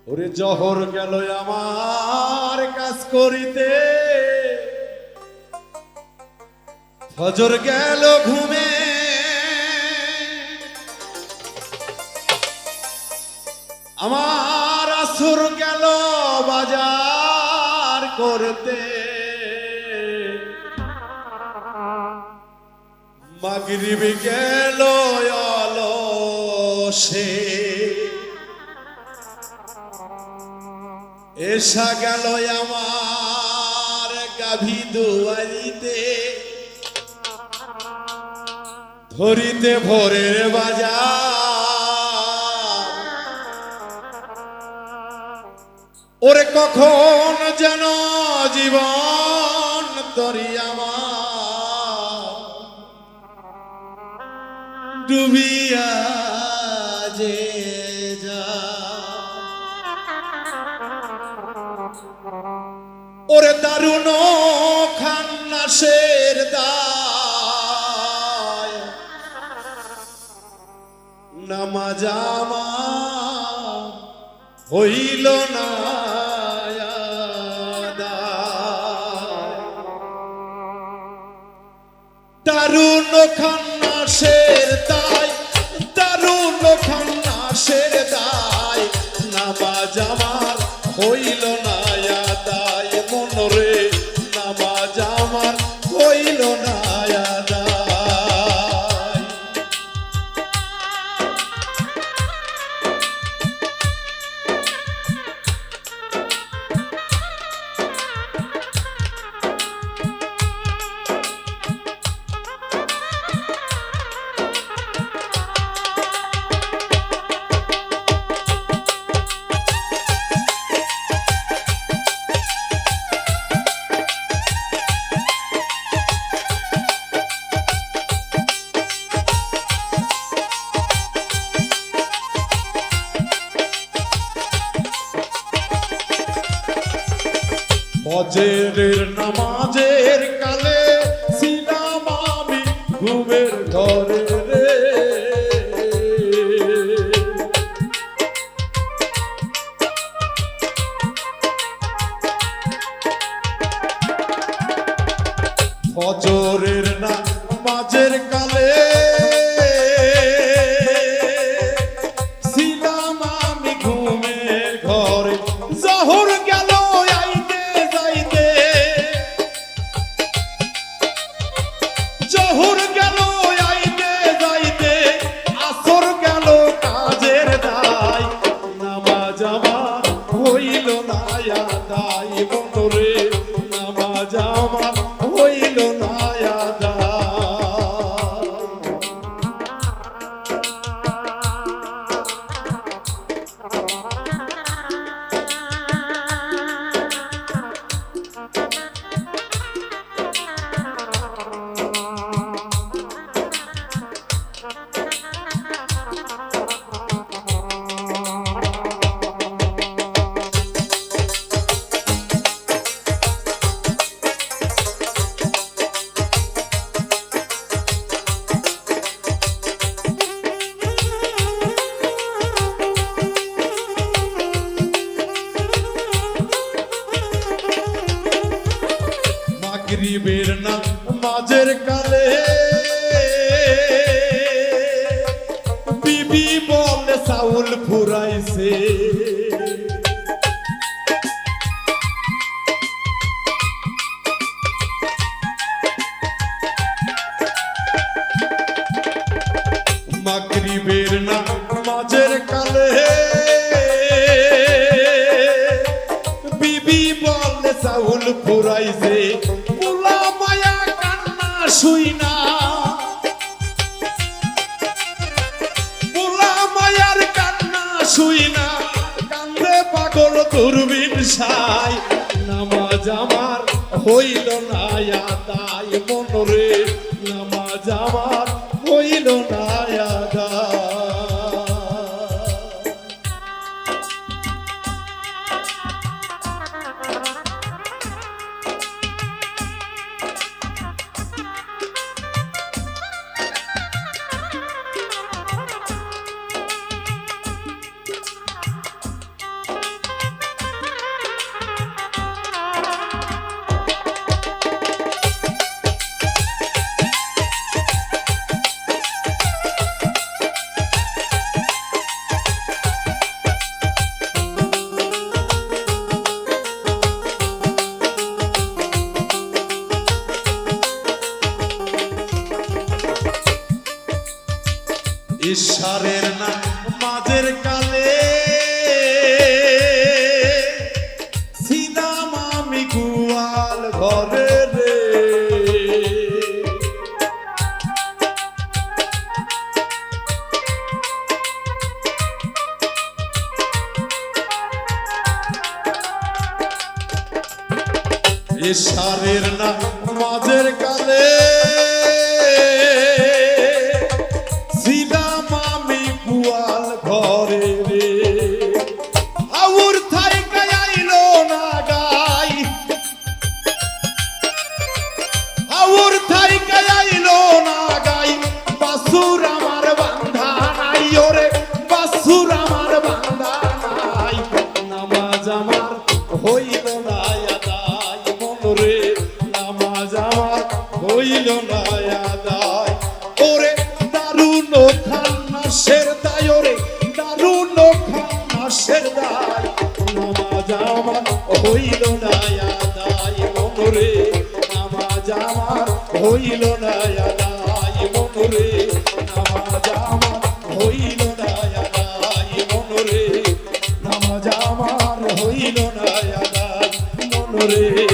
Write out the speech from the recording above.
ওরে জহর গেল আমার কাজ করিতে, ফজর গেল ঘুমে, আমার আসর গেল বাজার করতে, মাগরিব গেল অলসে, এসা গেল আমার গাভী দুয়ারিতে, ধরিতে ভোরের বাজার। ওরে কখন যেন জীবন তরি আমার ডুবিয়া যে ওরে দারুণ খান্নাসের দায়, নামাজ আমার হইল না দারুণ খান্নাসের দায়, দারুণ খান্নাসের দায়, নামাজ আমার হইল না আদায়, মনরে নামাজ আমার হইল না আদায়। ফজরের নামাজের কালে ছিলাম আমি ঘুমের ঘরে রে, ফজরের নামাজের কালে ছিলাম আমি ঘুমের ঘরে, জহর গেল জহর গেল আইতে যাইতে, আসর গেল কাজের দায়, নামাজ আমার হইল না আদায়, মনরে নামাজ আমার হইল না আদায়। মাগরিবের নামাজের কালে বিবি বলে চাউল ফুরাইছে, মাগরিবের নামাজের কালে বিবি বলে চাউল ফুরাইছে, পোলা মায়া কান্না শুই না, পোলা মায়ার কান্না শুই না, কান্দে পাগল দূরবীন সাই, নামাজ আমার হইল না আদায়, মনরে নামাজ আমার হইল না আদায়। ঈশ্বরের নাম মাঝের কালে ছিলাম আমি গোয়াল ঘরে রে। ঈশ্বরের নাম মাঝের কালে ছিলাম আমি গোয়াল ঘরে রে। আউর থাই গাইলো না গাই, আউর থাই গাইলো না গাই, বাসুর আমার বান্ধা নাই ওরে, বাসুর আমার বান্ধা নাই। নামাজ আমার হইল না আদায় মনরে, নামাজ আমার হইল না আদায়। ওরে দারুণ খান্নাসের দায়, ওরে দারুণ খান্নাসের দায়। নামাজ আমার হইল না আদায় মনরে, নামাজ আমার হইল না আদায় মনরে, নামাজ আমার হইল না আদায় মনরে, নামাজ আমার হইল না আদায় মনরে।